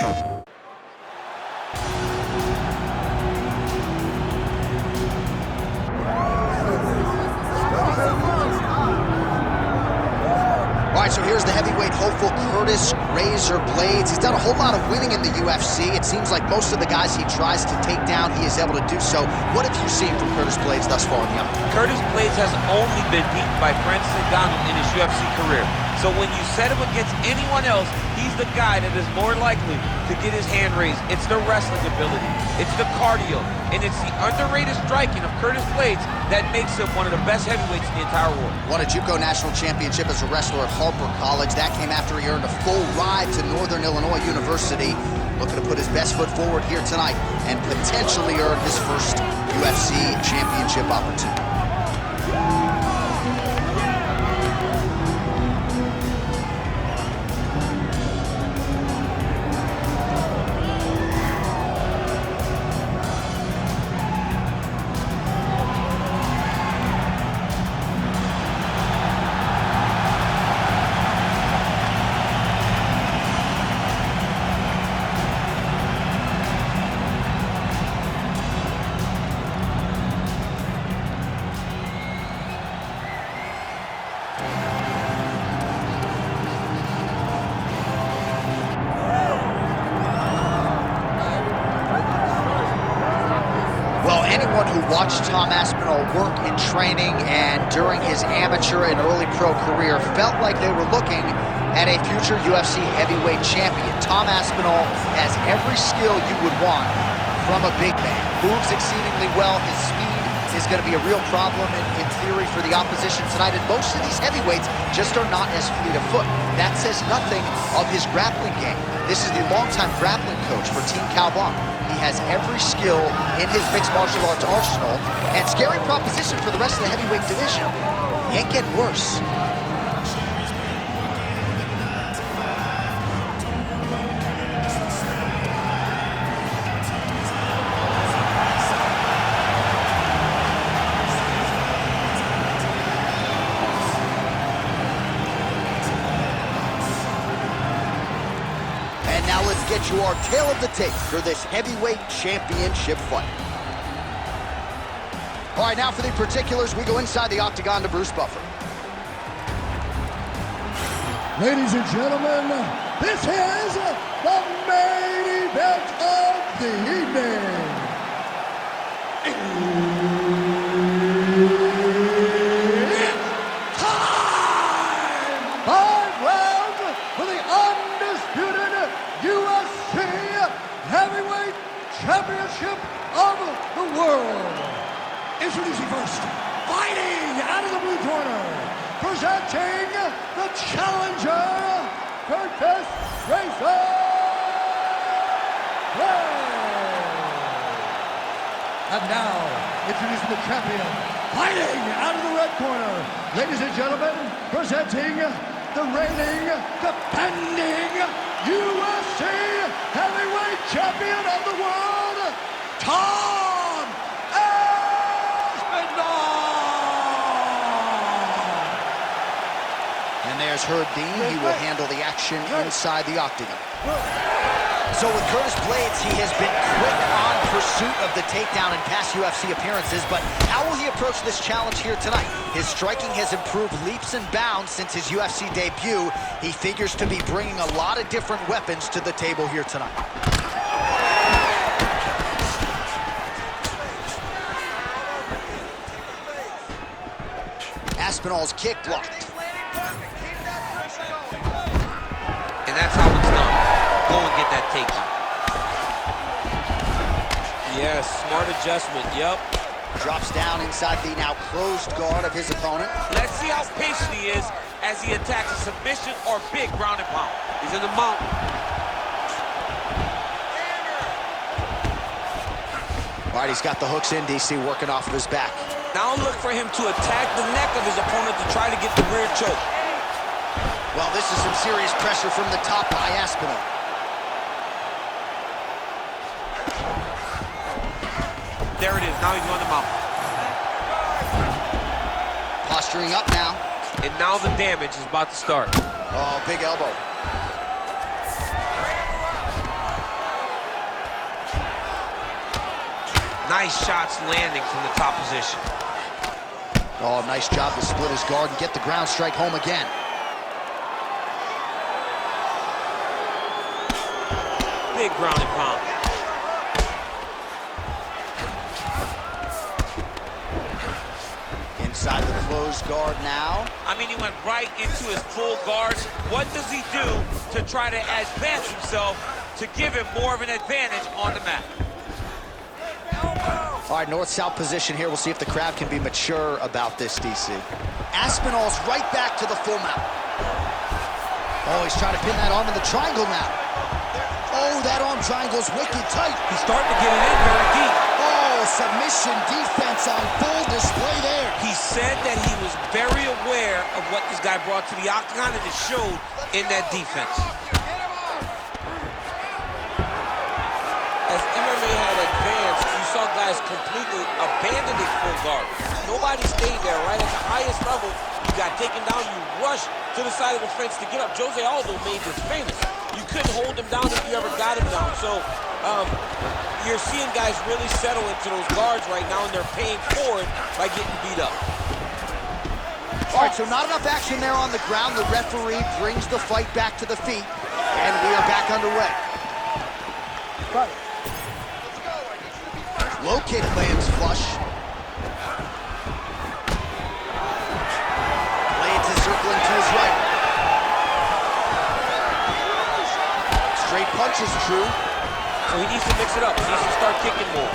All right, so here's the heavyweight hopeful, Curtis "Razor" Blaydes. He's done a whole lot of winning in the UFC. It seems like most of the guys he tries to take down, he is able to do so. What have you seen from Curtis Blaydes thus far in the octagon? Curtis Blaydes has only been beaten by Francis Ngannou in his UFC career. So when you set him against anyone else, he's the guy that is more likely to get his hand raised. It's the wrestling ability, it's the cardio, and it's the underrated striking of Curtis Blaydes that makes him one of the best heavyweights in the entire world. Won a JUCO national championship as a wrestler at Harper College. That came after he earned a full ride to Northern Illinois University. Looking to put his best foot forward here tonight and potentially earn his first UFC championship opportunity. Anyone who watched Tom Aspinall work in training and during his amateur and early pro career felt like they were looking at a future UFC heavyweight champion. Tom Aspinall has every skill you would want from a big man. Moves exceedingly well. His speed is going to be a real problem in theory for the opposition tonight, and most of these heavyweights just are not as fleet of foot. That says nothing of his grappling game. This is the longtime grappling coach for Team Calbon. He has every skill in his mixed martial arts arsenal, and scary proposition for the rest of the heavyweight division. Can't get worse. And now let's get you our tale of the tape for this heavyweight championship fight. All right, now for the particulars, we go inside the octagon to Bruce Buffer. Ladies and gentlemen, this is the main event of the evening. It's time! 5 rounds for the undisputed UFC Heavyweight Championship of the world. Introducing first, fighting out of the blue corner, presenting the challenger, Curtis "Razor" Blaydes. And now, introducing the champion, fighting out of the red corner, ladies and gentlemen, presenting the reigning, defending UFC Heavyweight Champion of the world, Tom Aspinall. And there's Herb Dean. He will handle the action inside the octagon. So with Curtis Blaydes, he has been quick on pursuit of the takedown in past UFC appearances, but how will he approach this challenge here tonight? His striking has improved leaps and bounds since his UFC debut. He figures to be bringing a lot of different weapons to the table here tonight. Aspinall's kick blocked. And that's how it's done. Go and get that takedown. Yes, smart adjustment, yep. Drops down inside the now closed guard of his opponent. Let's see how patient he is as he attacks a submission or big ground and pound. He's in the mountain. All right, he's got the hooks in, DC, working off of his back. Now look for him to attack the neck of his opponent to try to get the rear choke. Well, this is some serious pressure from the top by Aspinall. There it is, now he's on the mount. Posturing up now. And now the damage is about to start. Oh, big elbow. Nice shots landing from the top position. Oh, nice job to split his guard and get the ground strike home again. Big ground and pound. Inside the closed guard now. I mean, he went right into his full guard. What does he do to try to advance himself to give him more of an advantage on the mat? All right, north-south position here. We'll see if the crowd can be mature about this, DC. Aspinall's right back to the full mount. Oh, he's trying to pin that arm in the triangle now. Oh, that arm triangle's wicked tight. He's starting to get it in very deep. Oh, submission defense on full display there. He said that he was very aware of what this guy brought to the octagon, and it showed in that defense. As MMA had advanced, you saw guys completely abandoning full guard. Nobody stayed there, right? At the highest level, you got taken down, you rushed to the side of the fence to get up. Jose Aldo made this famous. You couldn't hold him down if you ever got him down. So you're seeing guys really settle into those guards right now, and they're paying for it by getting beat up. All right, so not enough action there on the ground. The referee brings the fight back to the feet, and we are back underway. Low kick lands flush. Blaydes is circling to his right. Straight punch is true. So he needs to mix it up. He needs to start kicking more.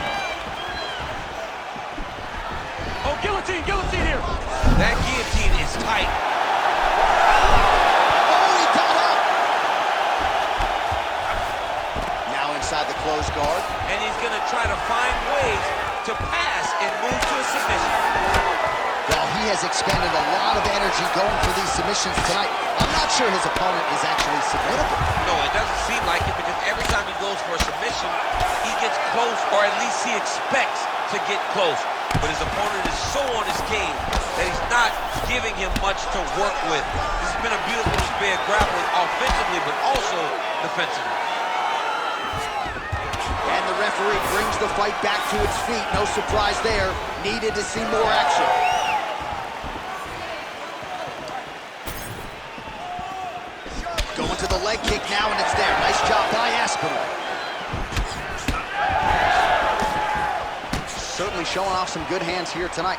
Oh, guillotine, guillotine here. That guillotine is tight. Oh, he got up. Now inside the closed guard. And he's going to try to find ways to pass and move to a submission. Well, he has expended a lot of energy going for these submissions tonight. I'm not sure his opponent is actually submittable. No, it doesn't seem like it, because every time he goes for a submission, he gets close, or at least he expects to get close. But his opponent is so on his game that he's not giving him much to work with. This has been a beautiful display of grappling offensively, but also defensively. And the referee brings the fight back to its feet. No surprise there. Needed to see more action. Going to the leg kick now, and it's there. Nice job by Aspinall. Certainly showing off some good hands here tonight.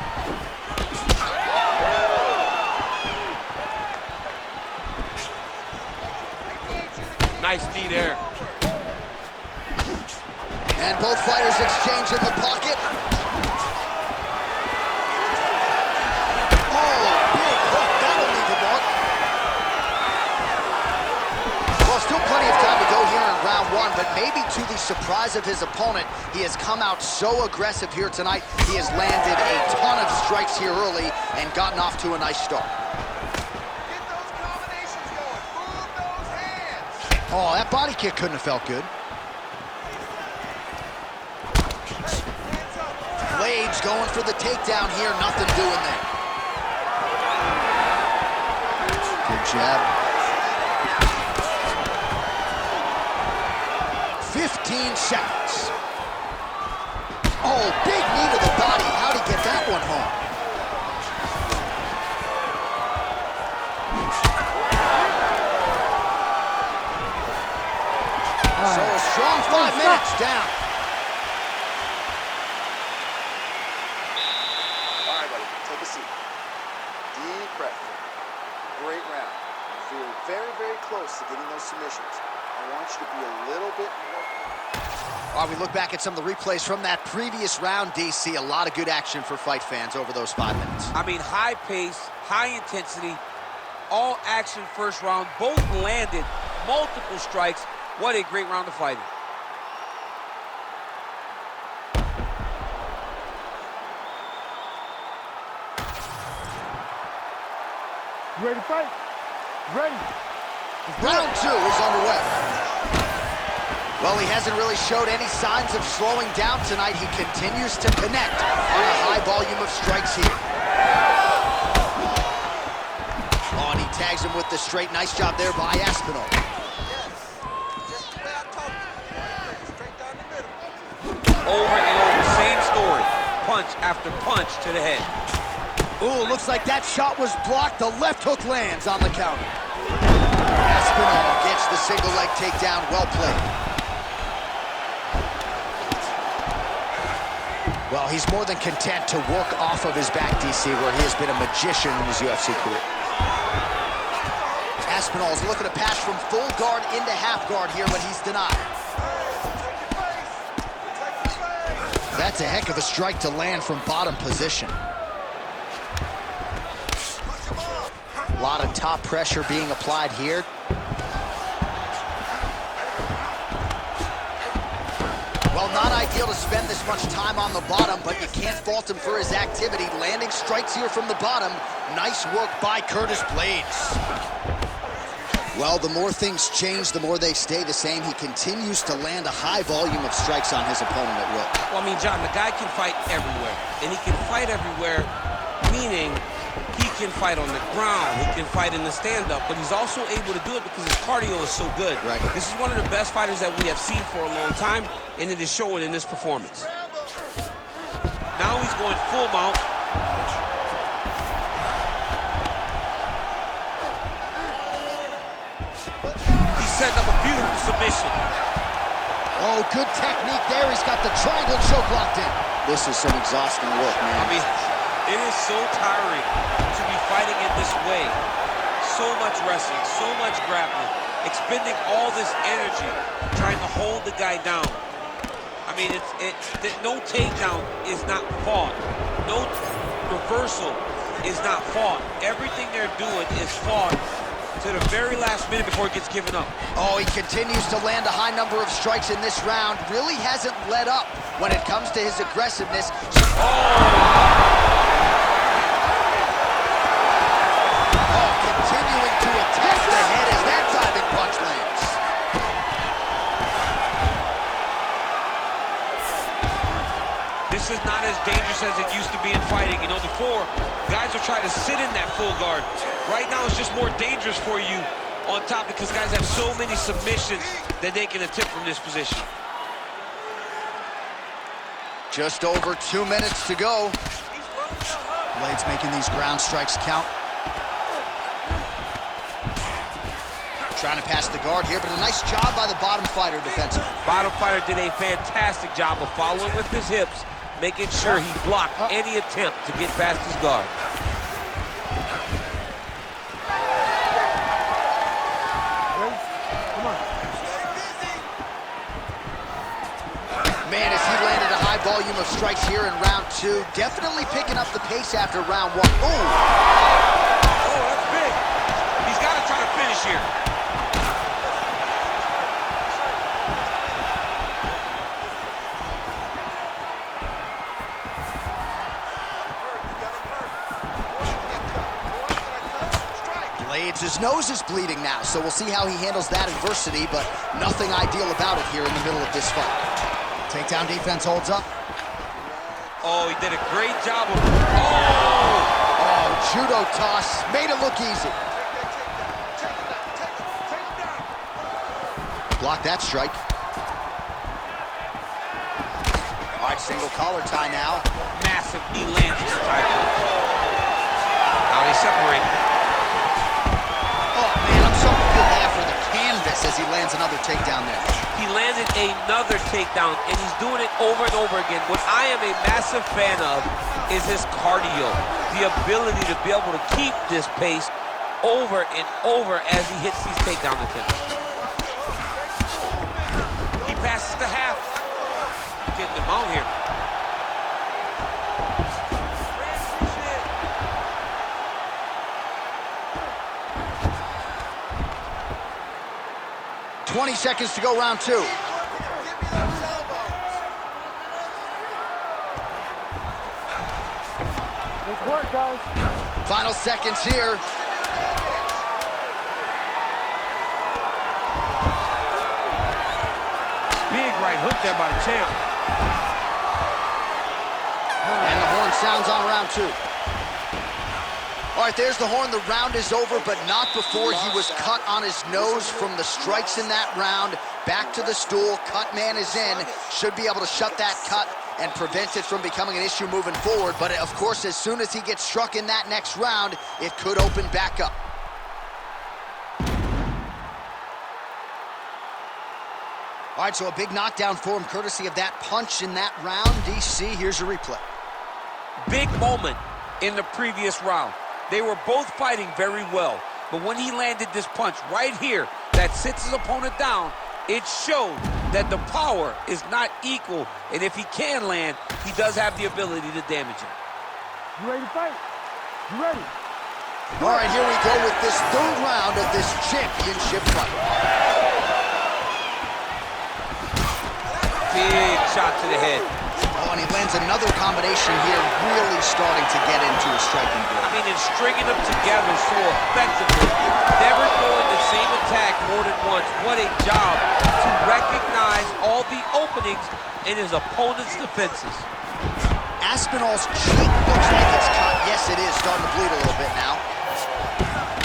Nice knee there. And both fighters exchange in the pocket. Oh, big hook. That'll leave a mark. Well, still plenty of time to go here in round one, but maybe to the surprise of his opponent, he has come out so aggressive here tonight. He has landed a ton of strikes here early and gotten off to a nice start. Get those combinations going. Move those hands. Oh, that body kick couldn't have felt good. Blaydes going for the takedown here. Nothing doing there. Good jab. 15 seconds. Oh, big knee to the body. How'd he get that one home? So a strong 5 minutes down. All right, buddy, take a seat. Deep breath. Great round. You feel very, very close to getting those submissions. I want you to be a little bit more. All right, we look back at some of the replays from that previous round, DC. A lot of good action for fight fans over those 5 minutes. I mean, high pace, high intensity, all action first round. Both landed multiple strikes. What a great round of fighting. You ready to fight? Ready. Round 2 is underway. Well, he hasn't really showed any signs of slowing down tonight. He continues to connect on a high volume of strikes here. Oh, and he tags him with the straight. Nice job there by Aspinall. Just the way I told you. Straight down the middle. Over and over, same punch after punch to the head. Ooh, looks like that shot was blocked. The left hook lands on the counter. Aspinall gets the single leg takedown. Well played. Well, he's more than content to work off of his back, DC, where he has been a magician in his UFC career. Aspinall is looking to pass from full guard into half guard here, but he's denied. That's a heck of a strike to land from bottom position. A lot of top pressure being applied here. Well, not ideal to spend this much time on the bottom, but you can't fault him for his activity. Landing strikes here from the bottom. Nice work by Curtis Blaydes. Well, the more things change, the more they stay the same. He continues to land a high volume of strikes on his opponent at will. Well, I mean, John, the guy can fight everywhere. And he can fight everywhere, meaning he can fight on the ground, he can fight in the stand-up, but he's also able to do it because his cardio is so good. Right. This is one of the best fighters that we have seen for a long time, and it is showing in this performance. Now he's going full mount. He's setting up a beautiful submission. Oh, good technique there. He's got the triangle choke locked in. This is some exhausting work, man. I mean, it is so tiring to be fighting in this way. So much wrestling, so much grappling, expending all this energy, trying to hold the guy down. I mean, no takedown is not fought. No reversal is not fought. Everything they're doing is fought to the very last minute before it gets given up. Oh, he continues to land a high number of strikes in this round. Really hasn't let up when it comes to his aggressiveness. Continuing to attack the head as that diving punch lands. This is not as dangerous as it used to be in fighting. You know, before, guys are trying to sit in that full guard. Right now, it's just more dangerous for you on top because guys have so many submissions that they can attempt from this position. Just over 2 minutes to go. Blaydes making these ground strikes count. Trying to pass the guard here, but a nice job by the bottom fighter defensively. Bottom fighter did a fantastic job of following with his hips, making sure he blocked any attempt to get past his guard. Man, as he landed a high volume of strikes here in round 2, definitely picking up the pace after round 1. Ooh! Oh, that's big. He's got to try to finish here. His nose is bleeding now, so we'll see how he handles that adversity, but nothing ideal about it here in the middle of this fight. Takedown defense holds up. Oh, he did a great job of... Oh, judo toss. Made it look easy. Block that strike. All right, single collar tie now. Massive knee lands this time. Now they separate. Oh, man, I'm so bad for the canvas as he lands another takedown there. He landed another takedown, and he's doing it over and over again. What I am a massive fan of is his cardio, the ability to be able to keep this pace over and over as he hits these takedown attempts. He passes the half. Getting him out here. 20 seconds to go, round 2. Nice work, guys. Final seconds here. Big right hook there by the champ. And the horn sounds on round 2. All right, there's the horn. The round is over, but not before he was cut on his nose from the strikes in that round. Back to the stool. Cut man is in. Should be able to shut that cut and prevents it from becoming an issue moving forward. But of course, as soon as he gets struck in that next round, it could open back up. All right, so a big knockdown for him, courtesy of that punch in that round. DC, here's your replay. Big moment in the previous round. They were both fighting very well, but when he landed this punch right here that sits his opponent down, it showed that the power is not equal, and if he can land, he does have the ability to damage him. You ready to fight? You ready? All right, here we go with this third round of this championship fight. Big shot to the head. Oh, and he lands another combination here, really starting to get into a striking blow. I mean, and stringing them together so effectively. Never throwing the same attack more than once. What a job to recognize all the openings in his opponent's defenses. Aspinall's cheek looks like it's cut. Yes, it is starting to bleed a little bit now.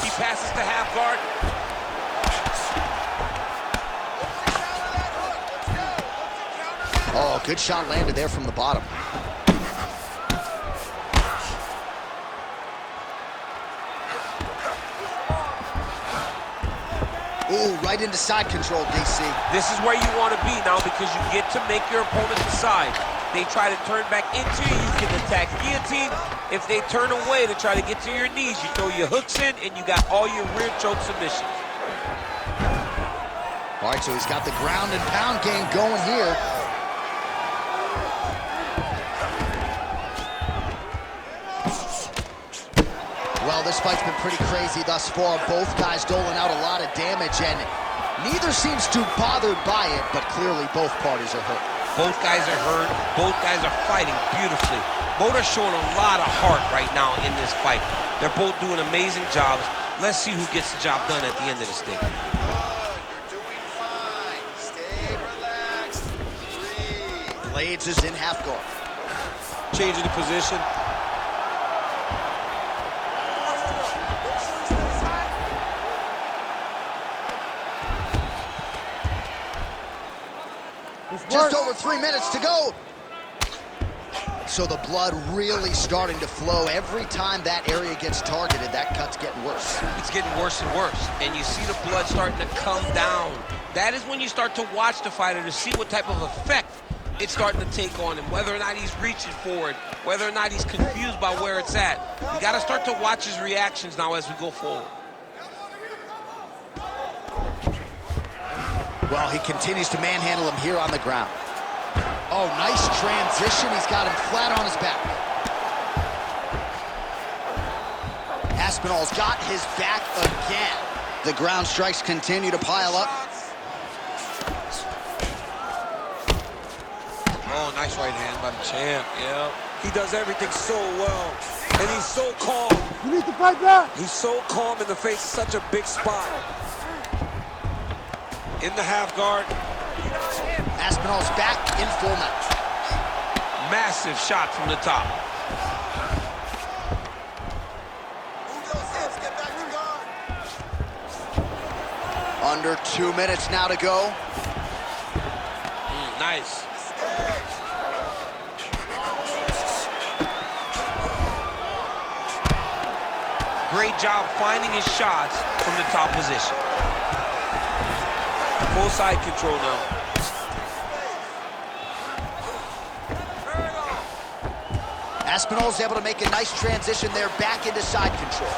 He passes to half guard. Oh, good shot landed there from the bottom. Ooh, right into side control, DC. This is where you want to be now because you get to make your opponent decide. They try to turn back into you, you can attack guillotine. If they turn away to try to get to your knees, you throw your hooks in and you got all your rear choke submissions. All right, so he's got the ground and pound game going here. Well, this fight's been pretty crazy thus far. Both guys doling out a lot of damage, and neither seems too bothered by it, but clearly both parties are hurt. Both guys are hurt. Both guys are fighting beautifully. Both are showing a lot of heart right now in this fight. They're both doing amazing jobs. Let's see who gets the job done at the end of the stick. You're doing fine. Stay relaxed. Breathe. Blaydes is in half guard. Changing the position. Just over 3 minutes to go. So the blood really starting to flow. Every time that area gets targeted, that cut's getting worse. It's getting worse and worse. And you see the blood starting to come down. That is when you start to watch the fighter to see what type of effect it's starting to take on him, whether or not he's reaching for it, whether or not he's confused by where it's at. You got to start to watch his reactions now as we go forward. Well, he continues to manhandle him here on the ground. Oh, nice transition. He's got him flat on his back. Aspinall's got his back again. The ground strikes continue to pile up. Oh, nice right hand by the champ, yeah. He does everything so well, and he's so calm. You need to fight back. He's so calm in the face of such a big spot. In the half guard. Aspinall's back in full mount. Massive shot from the top. Move those hips. Get back to guard. Under 2 minutes now to go. Nice. Great job finding his shots from the top position. Full side control now. Aspinall's able to make a nice transition there back into side control.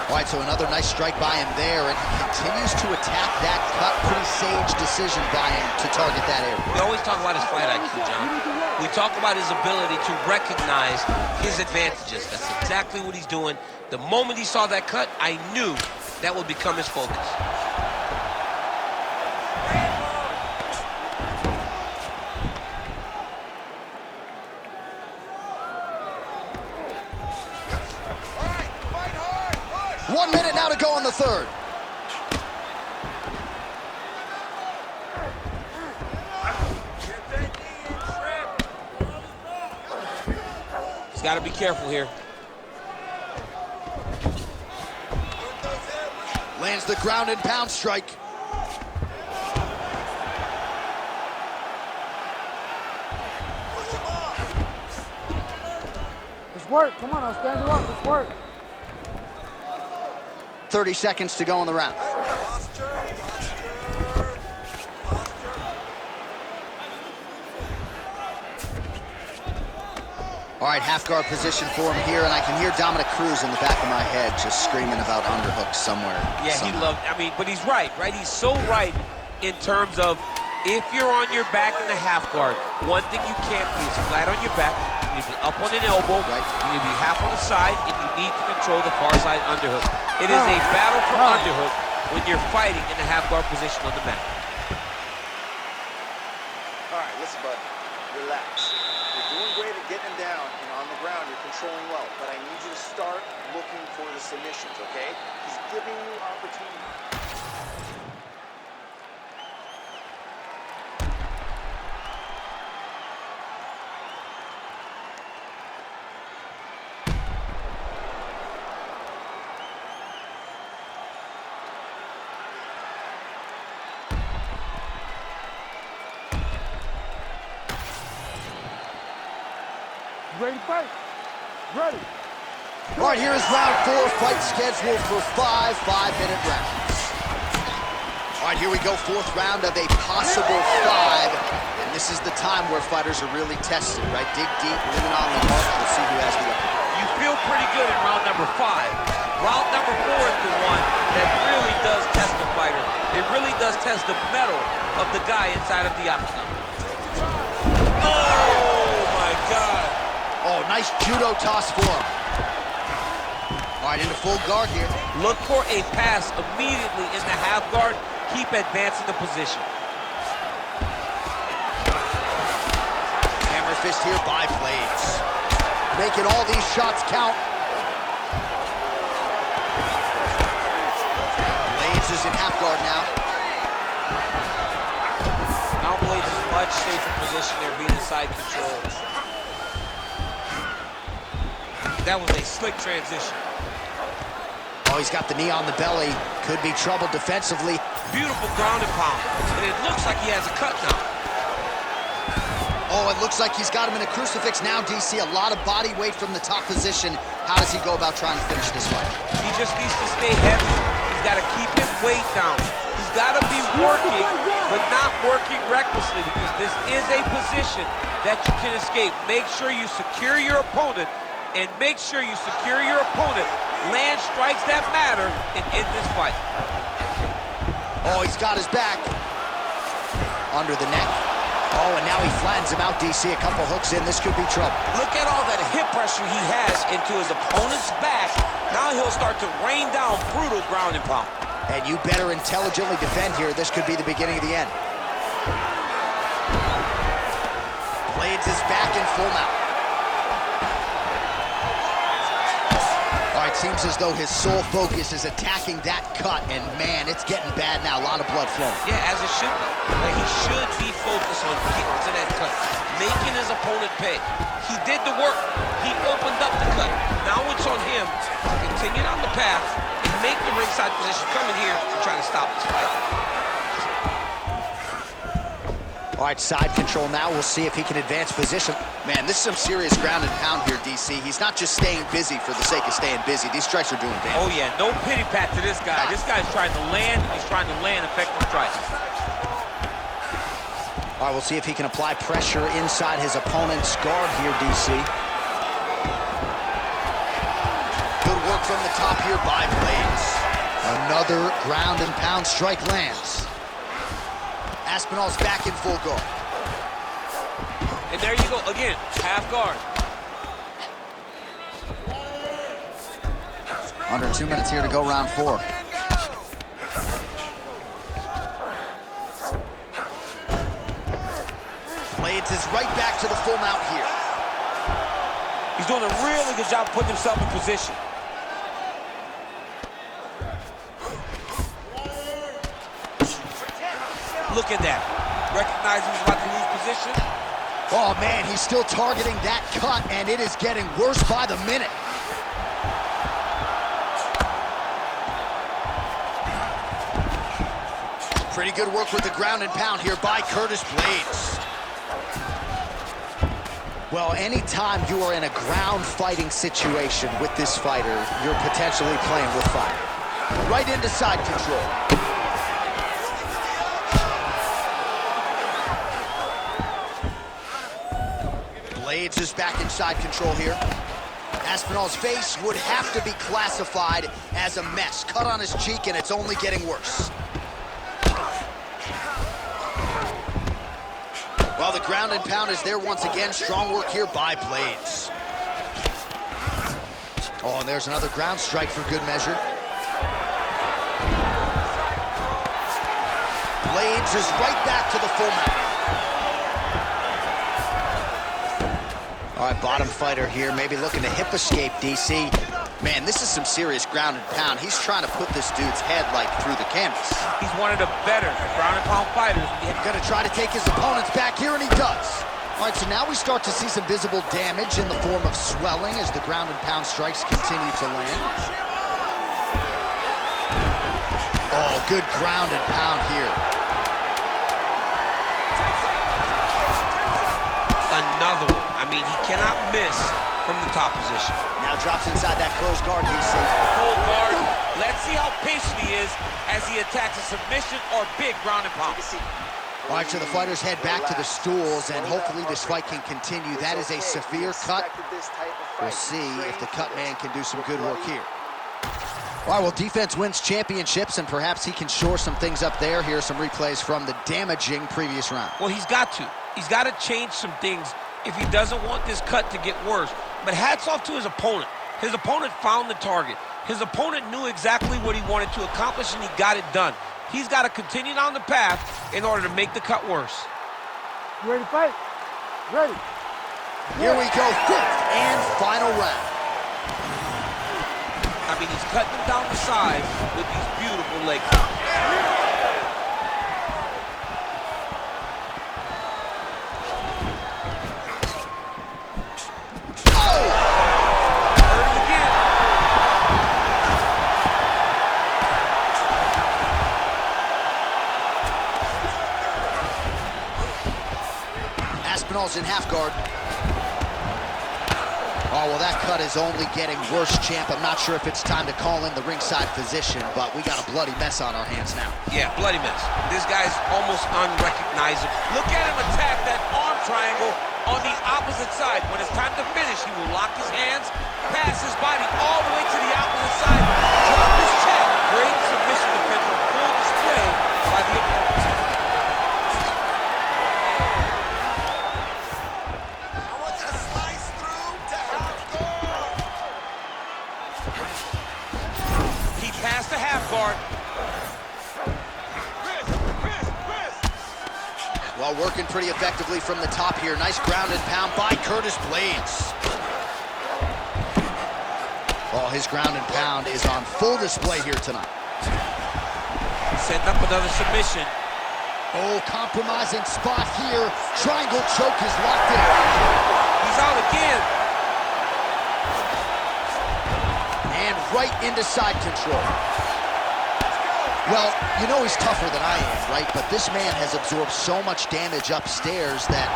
All right, so another nice strike by him there, and he continues to attack that cut. Pretty sage decision by him to target that area. We always talk about his fight IQ, John. We talk about his ability to recognize his advantages. That's exactly what he's doing. The moment he saw that cut, I knew that would become his focus. One minute now to go in the third. He's got to be careful here. Lands the ground and pound strike. work. Come on, I'll stand you up. Let's work. 30 seconds to go in the round. All right, half guard position for him here, and I can hear Dominic Cruz in the back of my head just screaming about underhooks somewhere. Yeah, he loved, but he's right? He's so right in terms of if you're on your back in the half guard, one thing you can't be is flat on your back. You need to be up on an elbow, right. You need to be half on the side, and you need to control the far side underhook. It is a battle for underhook when you're fighting in the half guard position on the mat. All right, listen, bud, relax. You're doing great at getting him down, and on the ground, you're controlling well, but I need you to start looking for the submissions, okay? He's giving you opportunity. Ready to fight? Ready. All right, here is round 4, fight scheduled for 5 5-minute rounds. All right, here we go, 4th round of a possible 5. And this is the time where fighters are really tested, right? Dig deep, lean on the mark. We'll see who has the upper hand. You feel pretty good in round number 5. Round number 4 is the one that really does test the fighter. It really does test the mettle of the guy inside of the octagon. Oh, my God. Oh, nice judo toss for him. All right, into full guard here. Look for a pass immediately in the half guard. Keep advancing the position. Hammer fist here by Blaydes. Making all these shots count. Blaydes is in half guard now. Now Blaydes is much safer position there, being in side control. That was a slick transition. Oh, he's got the knee on the belly. Could be trouble defensively. Beautiful ground and pound. And it looks like he has a cut now. Oh, it looks like he's got him in a crucifix now, DC. A lot of body weight from the top position. How does he go about trying to finish this fight? He just needs to stay heavy. He's got to keep his weight down. He's got to be working, but not working recklessly, because this is a position that you can escape. Make sure you secure your opponent, and make sure you secure your opponent. Land strikes that matter and end this fight. Oh, he's got his back. Under the neck. Oh, and now he flattens him out, DC. A couple hooks in. This could be trouble. Look at all that hip pressure he has into his opponent's back. Now he'll start to rain down brutal ground and pound. And you better intelligently defend here. This could be the beginning of the end. Blaydes is back in full mount. All right, seems as though his sole focus is attacking that cut, and man, it's getting bad now. A lot of blood flowing. Yeah, as it should be. Like, he should be focused on getting to that cut, making his opponent pay. He did the work. He opened up the cut. Now it's on him to continue down the path and make the ringside position, come in here and try to stop this fight. All right, side control now. We'll see if he can advance position. Man, this is some serious ground and pound here, DC. He's not just staying busy for the sake of staying busy. These strikes are doing damage. Oh, yeah, no pity pat to this guy. This guy's trying to land, and he's trying to land effective strikes. All right, we'll see if he can apply pressure inside his opponent's guard here, DC. Good work from the top here by Blaydes. Another ground and pound strike lands. Aspinall's back in full guard. And there you go, again, half guard. Under 2 minutes here to go, round 4. Blaydes is right back to the full mount here. He's doing a really good job putting himself in position. Look at that. Recognizing he's about to lose position. Oh, man, he's still targeting that cut, and it is getting worse by the minute. Pretty good work with the ground and pound here by Curtis Blaydes. Well, anytime you are in a ground fighting situation with this fighter, you're potentially playing with fire. Right into side control. Blaydes is back in side control here. Aspinall's face would have to be classified as a mess. Cut on his cheek, and it's only getting worse. Well, the ground and pound is there once again. Strong work here by Blaydes. Oh, and there's another ground strike for good measure. Blaydes is right back to the full mount. All right, bottom fighter here, maybe looking to hip escape, DC. Man, this is some serious ground and pound. He's trying to put this dude's head, like, through the canvas. He's one of the better ground and pound fighters. Gonna try to take his opponents back here, and he does. All right, so now we start to see some visible damage in the form of swelling as the ground and pound strikes continue to land. Oh, good ground and pound here. Another one. I mean, he cannot miss from the top position. Now drops inside that closed guard, DC. Full guard. Let's see how patient he is as he attacks a submission or big ground and pound. All right, so the fighters head back to the stools, and hopefully this fight can continue. That is a severe cut. We'll see if the cut man can do some good work here. All right, well, defense wins championships, and perhaps he can shore some things up there. Here are some replays from the damaging previous round. Well, he's got to. He's got to change some things if he doesn't want this cut to get worse. But hats off to his opponent. His opponent found the target. His opponent knew exactly what he wanted to accomplish, and he got it done. He's got to continue down the path in order to make the cut worse. You ready to fight? Ready. Here we go, fifth and final round. I mean, he's cutting them down the sides with these beautiful leg kicks. Aspinall's in half guard. Oh, well, that cut is only getting worse, champ. I'm not sure if it's time to call in the ringside physician, but we got a bloody mess on our hands now. Yeah, bloody mess. This guy's almost unrecognizable. Look at him attack that arm triangle on the opposite side. When it's time to finish, he will lock his hands, pass his body all the way to the opposite side, drop his check. Great submission defense on full display by the opponent. Past the half guard. Well, working pretty effectively from the top here. Nice ground and pound by Curtis Blaydes. Oh, his ground and pound is on full display here tonight. Setting up another submission. Oh, compromising spot here. Triangle choke is locked in. He's out again. And right into side control. Well, you know he's tougher than I am, right? But this man has absorbed so much damage upstairs that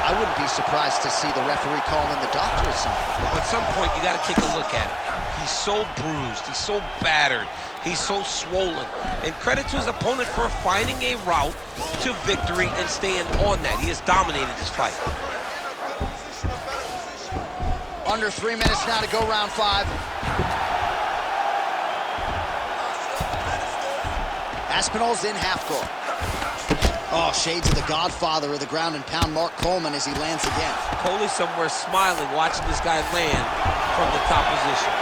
I wouldn't be surprised to see the referee call in the doctor at some point. Well, at some point, you got to take a look at it. He's so bruised. He's so battered. He's so swollen. And credit to his opponent for finding a route to victory and staying on that. He has dominated this fight. Under 3 minutes now to go round 5. Aspinall's in half guard. Oh, shades of the godfather of the ground and pound, Mark Coleman, as he lands again. Coley's somewhere smiling, watching this guy land from the top position.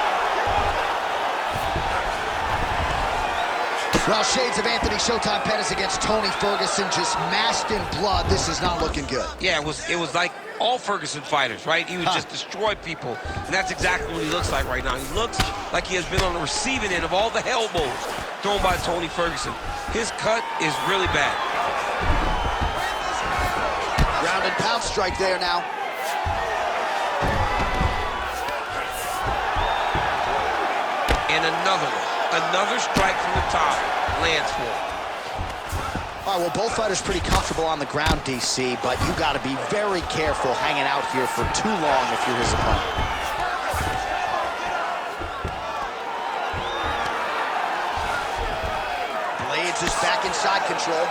Well, shades of Anthony Showtime Pettis against Tony Ferguson, just masked in blood. This is not looking good. Yeah, it was like all Ferguson fighters, right? He would just destroy people, and that's exactly what he looks like right now. He looks like he has been on the receiving end of all the elbows thrown by Tony Ferguson. His cut is really bad. Ground and pound strike there now. And another one. Another strike from the top lands for him. All right, well, both fighters pretty comfortable on the ground, DC, but you got to be very careful hanging out here for too long if you're his opponent. Blaydes is back in side control.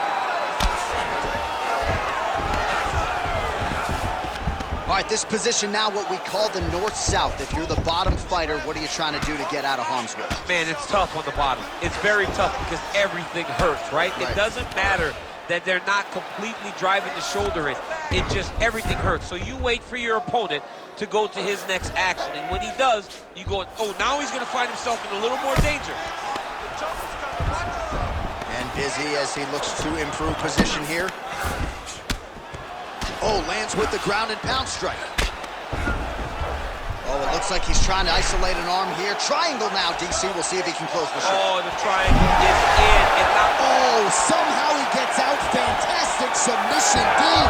All right, this position now what we call the north-south. If you're the bottom fighter, what are you trying to do to get out of harm's way? Man, it's tough on the bottom. It's very tough because everything hurts, right? It doesn't matter that they're not completely driving the shoulder in. It just, everything hurts. So you wait for your opponent to go to his next action. And when he does, you go, oh, now he's going to find himself in a little more danger. And busy as he looks to improve position here. Oh, lands with the ground and pound strike. Oh, it looks like he's trying to isolate an arm here. Triangle now, DC. We'll see if he can close the show. Oh, the triangle is in. And not oh, somehow he gets out. Fantastic submission, deep.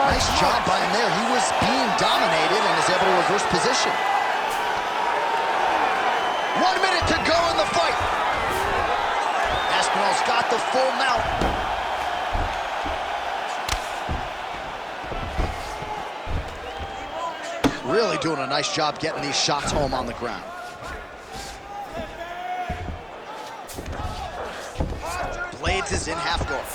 Nice job by him there. He was being dominated and is able to reverse position. 1 minute to go in the fight. Aspinall's got the full mount. Really doing a nice job getting these shots home on the ground. Blaydes is in half guard.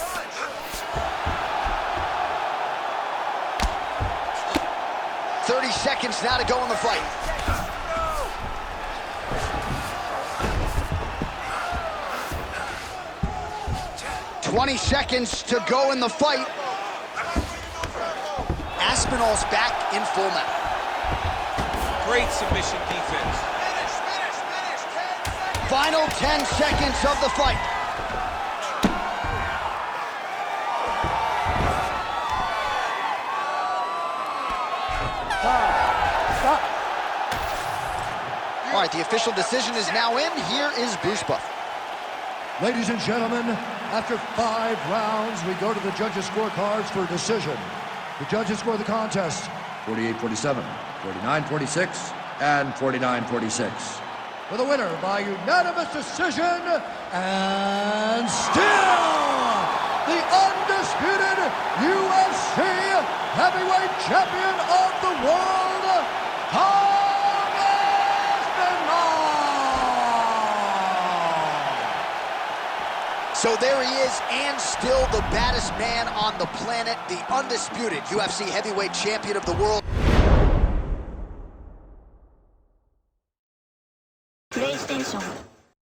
"30 seconds now to go in the fight. "20 seconds to go in the fight. Aspinall's back in full mount. great submission defense. Final 10 seconds of the fight. Stop. All right, the official decision is now in. Here is Bruce Buffer. Ladies and gentlemen, after 5 rounds, we go to the judges' scorecards for a decision. The judges score the contest 48-47, 49-46, and 49-46. For the winner by unanimous decision, and still the undisputed UFC heavyweight champion of the world, Aspinall! So there he is, and still the baddest man on the planet, the undisputed UFC heavyweight champion of the world.